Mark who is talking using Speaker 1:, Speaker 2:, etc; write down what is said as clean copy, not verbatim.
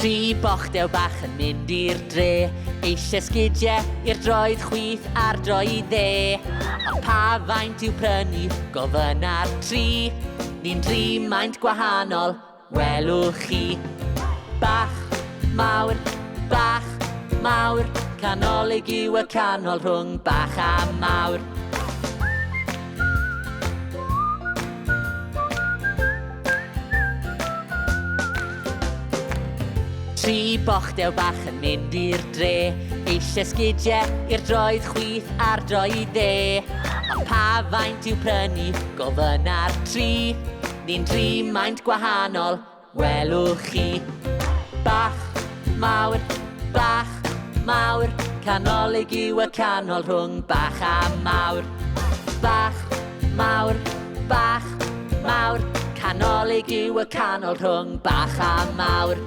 Speaker 1: Tri bochdew bach yn mynd i'r dre, eisiau sgidiau i'r droed chwith a'r droed dde. Ond pa faint i'w prynu, gofyn ar tri, ni'n dri maint gwahanol, welwch chi. Bach, mawr, canolig yw y canol rhwng bach a mawr. Tri bochdew bach yn mynd i'r dre, eisiau sgidiau i'r droed chwith a'r droed dde. Ond pa faint i'w prynu, gofyn ar tri, ni'n dri maint gwahanol, welwch chi. Bach, mawr, canolig yw y canol rhwng bach a mawr. Bach, mawr, canolig yw y canol rhwng bach a mawr.